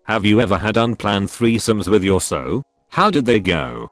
Have you ever had unplanned threesomes with your so? How did they go?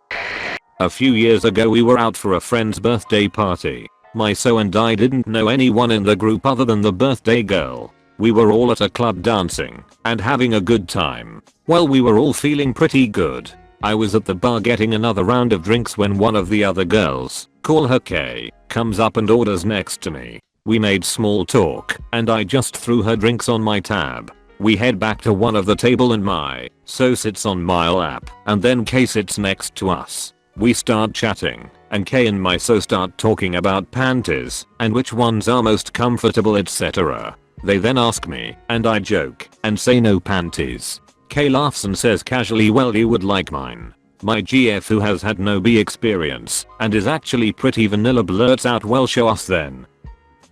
A few years ago we were out for a friend's birthday party. My so and I didn't know anyone in the group other than the birthday girl. We were all at a club dancing and having a good time. Well, we were all feeling pretty good. I was at the bar getting another round of drinks when one of the other girls, call her Kay, comes up and orders next to me. We made small talk and I just threw her drinks on my tab. We head back to one of the table and my so sits on my lap and then Kay sits next to us. We start chatting and Kay and my so start talking about panties and which ones are most comfortable, etc. They then ask me and I joke and say no panties. Kay laughs and says casually, well, you would like mine. My GF, who has had no B experience and is actually pretty vanilla, blurts out, well, show us then.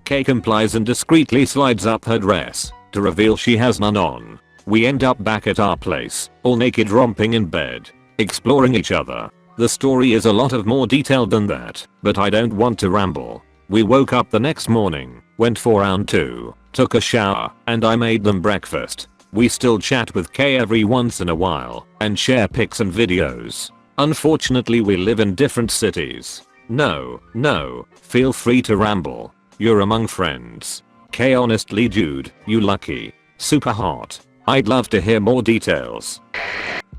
Kay complies and discreetly slides up her dress to reveal she has none on. We end up back at our place, all naked, romping in bed, exploring each other. The story is a lot of more detailed than that, but I don't want to ramble. We woke up the next morning, went for round 2, took a shower, and I made them breakfast. We still chat with Kay every once in a while and share pics and videos. Unfortunately we live in different cities. No, feel free to ramble. You're among friends. Kay, honestly dude, you lucky. Super hot. I'd love to hear more details.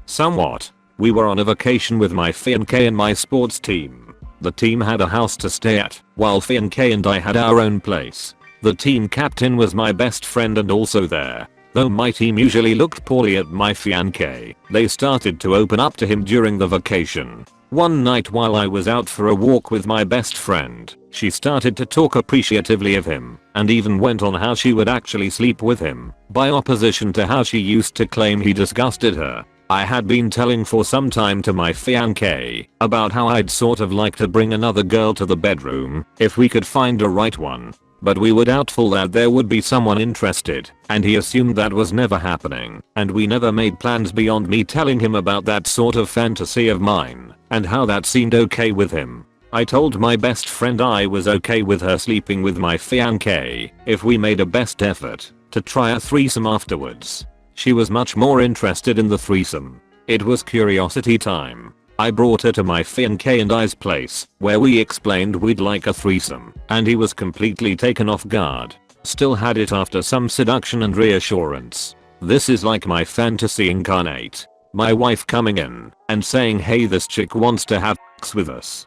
Somewhat. We were on a vacation with my fiancé and my sports team. The team had a house to stay at, while fiancé and I had our own place. The team captain was my best friend and also there. Though my team usually looked poorly at my fiancé, they started to open up to him during the vacation. One night while I was out for a walk with my best friend, she started to talk appreciatively of him and even went on how she would actually sleep with him, by opposition to how she used to claim he disgusted her. I had been telling for some time to my fiancé about how I'd sort of like to bring another girl to the bedroom if we could find a right one. But we were doubtful that there would be someone interested, and he assumed that was never happening, and we never made plans beyond me telling him about that sort of fantasy of mine, and how that seemed okay with him. I told my best friend I was okay with her sleeping with my fiancé if we made a best effort to try a threesome afterwards. She was much more interested in the threesome. It was curiosity time. I brought her to my fiancé and I's place, where we explained we'd like a threesome, and he was completely taken off guard. Still had it after some seduction and reassurance. This is like my fantasy incarnate. My wife coming in and saying, hey, this chick wants to have sex with us.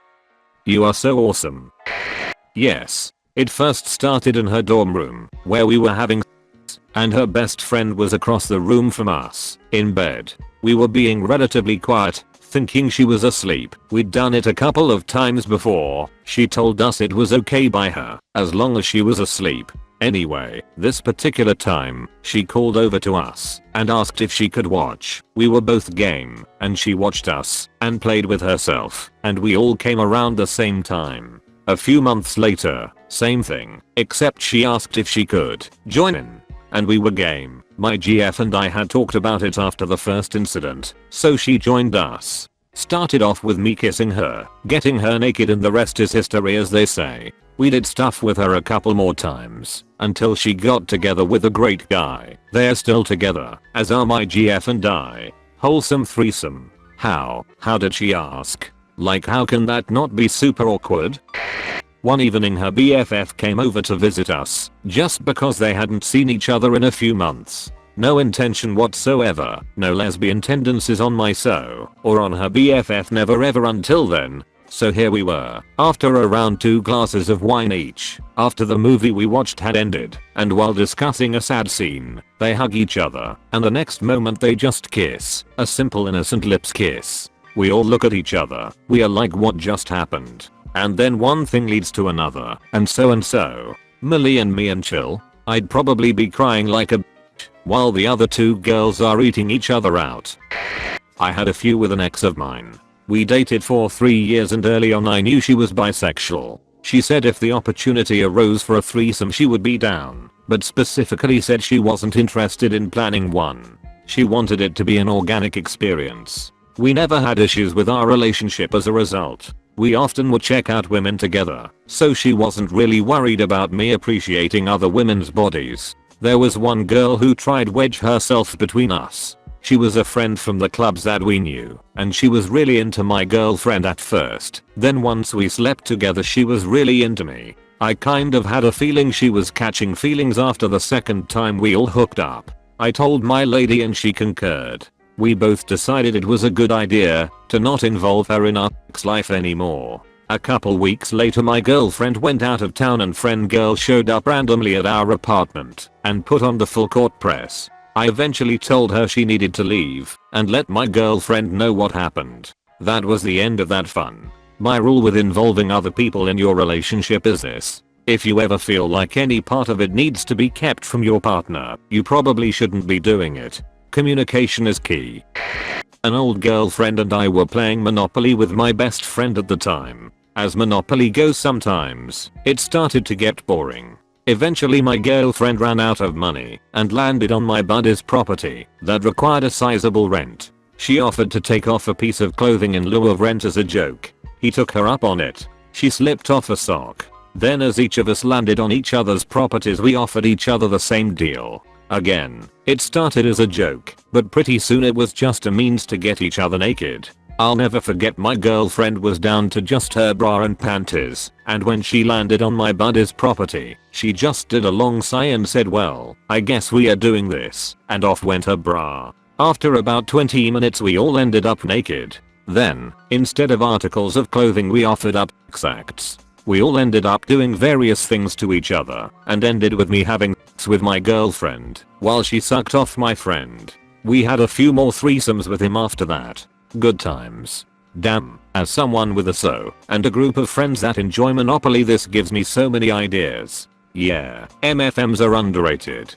You are so awesome. Yes. It first started in her dorm room, where we were having sex, and her best friend was across the room from us, in bed. We were being relatively quiet, thinking she was asleep. We'd done it a couple of times before. She told us it was okay by her, as long as she was asleep. Anyway, this particular time, she called over to us and asked if she could watch. We were both game, and she watched us and played with herself, and we all came around the same time. A few months later, same thing, except she asked if she could join in. And we were game. My GF and I had talked about it after the first incident, so she joined us. Started off with me kissing her, getting her naked, and the rest is history, as they say. We did stuff with her a couple more times, until she got together with a great guy. They're still together, as are my GF and I. Wholesome threesome. How did she ask? Like, how can that not be super awkward? One evening her BFF came over to visit us, just because they hadn't seen each other in a few months. No intention whatsoever, no lesbian tendencies on my so, or on her BFF, never ever until then. So here we were, after around 2 glasses of wine each, after the movie we watched had ended, and while discussing a sad scene, they hug each other, and the next moment they just kiss, a simple innocent lips kiss. We all look at each other, we are like, what just happened? And then one thing leads to another, and so. Millie and me and chill. I'd probably be crying like a bitch, while the other 2 girls are eating each other out. I had a few with an ex of mine. We dated for 3 years and early on I knew she was bisexual. She said if the opportunity arose for a threesome she would be down, but specifically said she wasn't interested in planning one. She wanted it to be an organic experience. We never had issues with our relationship as a result. We often would check out women together, so she wasn't really worried about me appreciating other women's bodies. There was one girl who tried wedge herself between us. She was a friend from the clubs that we knew, and she was really into my girlfriend at first. Then once we slept together she was really into me. I kind of had a feeling she was catching feelings after the second time we all hooked up. I told my lady and she concurred. We both decided it was a good idea to not involve her in our sex life anymore. A couple weeks later my girlfriend went out of town and friend girl showed up randomly at our apartment and put on the full court press. I eventually told her she needed to leave and let my girlfriend know what happened. That was the end of that fun. My rule with involving other people in your relationship is this: if you ever feel like any part of it needs to be kept from your partner, you probably shouldn't be doing it. Communication is key. An old girlfriend and I were playing Monopoly with my best friend at the time. As Monopoly goes sometimes, it started to get boring. Eventually my girlfriend ran out of money and landed on my buddy's property that required a sizable rent. She offered to take off a piece of clothing in lieu of rent as a joke. He took her up on it. She slipped off a sock. Then as each of us landed on each other's properties we offered each other the same deal. Again, it started as a joke, but pretty soon it was just a means to get each other naked. I'll never forget my girlfriend was down to just her bra and panties, and when she landed on my buddy's property, she just did a long sigh and said, "Well, I guess we are doing this," and off went her bra. After about 20 minutes we all ended up naked. Then, instead of articles of clothing we offered up sex acts. We all ended up doing various things to each other and ended with me having sex with my girlfriend while she sucked off my friend. We had a few more threesomes with him after that. Good times. Damn, as someone with a SO and a group of friends that enjoy Monopoly, this gives me so many ideas. Yeah, MFMs are underrated.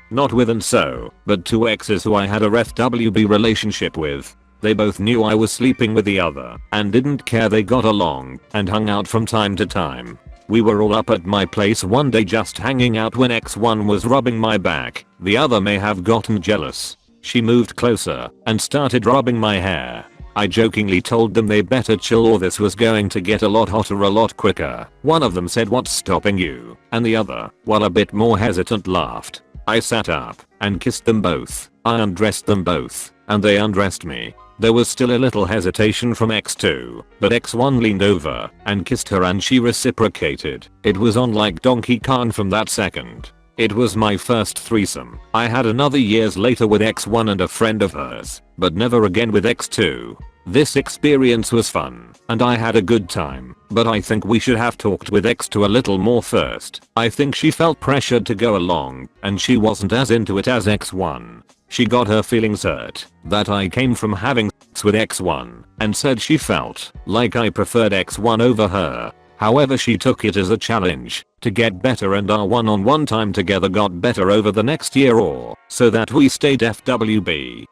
Not with and so, but two exes who I had a FWB relationship with. They both knew I was sleeping with the other and didn't care. They got along and hung out from time to time. We were all up at my place one day just hanging out when X1 was rubbing my back. The other may have gotten jealous. She moved closer and started rubbing my hair. I jokingly told them they better chill or this was going to get a lot hotter a lot quicker. One of them said, "What's stopping you?" And the other, while a bit more hesitant, laughed. I sat up and kissed them both. I undressed them both and they undressed me. There was still a little hesitation from X2, but X1 leaned over and kissed her and she reciprocated. It was on like Donkey Kong from that second. It was my first threesome. I had another years later with X1 and a friend of hers, but never again with X2. This experience was fun and I had a good time, but I think we should have talked with X2 a little more first. I think she felt pressured to go along and she wasn't as into it as X1. She got her feelings hurt that I came from having sex with X1 and said she felt like I preferred X1 over her. However, she took it as a challenge to get better and our one-on-one time together got better over the next year or so that we stayed FWB.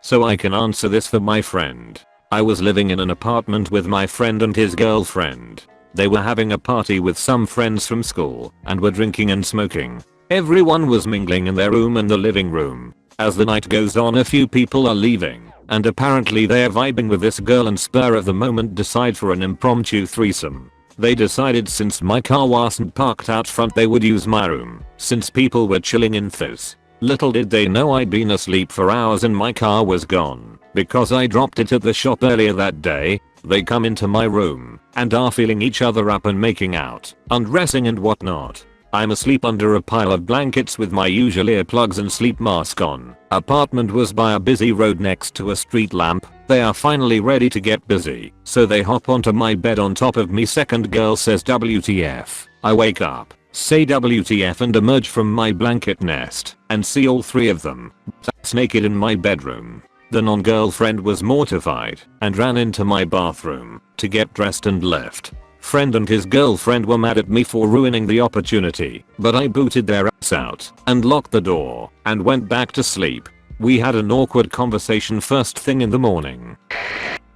So I can answer this for my friend. I was living in an apartment with my friend and his girlfriend. They were having a party with some friends from school and were drinking and smoking. Everyone was mingling in their room and the living room. As the night goes on, a few people are leaving and apparently they're vibing with this girl and spur of the moment decide for an impromptu threesome. They decided since my car wasn't parked out front they would use my room since people were chilling in this. Little did they know I'd been asleep for hours and my car was gone because I dropped it at the shop earlier that day. They come into my room and are feeling each other up and making out, undressing and whatnot. I'm asleep under a pile of blankets with my usual earplugs and sleep mask on. Apartment was by a busy road next to a street lamp. They are finally ready to get busy, so they hop onto my bed on top of me. Second girl says WTF. I wake up, say WTF and emerge from my blanket nest and see all three of them naked in my bedroom. The non-girlfriend was mortified and ran into my bathroom to get dressed and left. Friend and his girlfriend were mad at me for ruining the opportunity, but I booted their ass out and locked the door and went back to sleep. We had an awkward conversation first thing in the morning.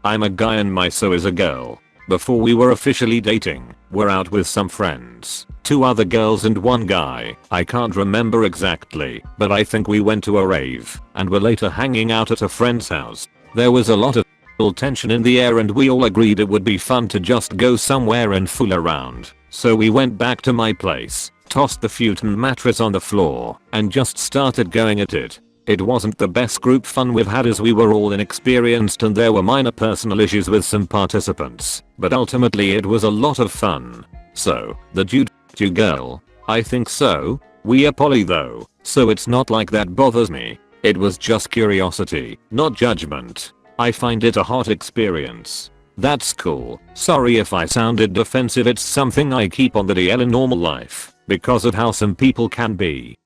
I'm a guy and my so is a girl. Before we were officially dating, we're out with some friends, 2 other girls and 1 guy. I can't remember exactly, but I think we went to a rave and were later hanging out at a friend's house. There was a lot of tension in the air and we all agreed it would be fun to just go somewhere and fool around. So we went back to my place, tossed the futon mattress on the floor, and just started going at it. It wasn't the best group fun we've had as we were all inexperienced and there were minor personal issues with some participants, but ultimately it was a lot of fun. So, the dude to girl? I think so. We are poly though, so it's not like that bothers me. It was just curiosity, not judgment. I find it a hot experience. That's cool. Sorry if I sounded defensive, it's something I keep on the DL in normal life, because of how some people can be.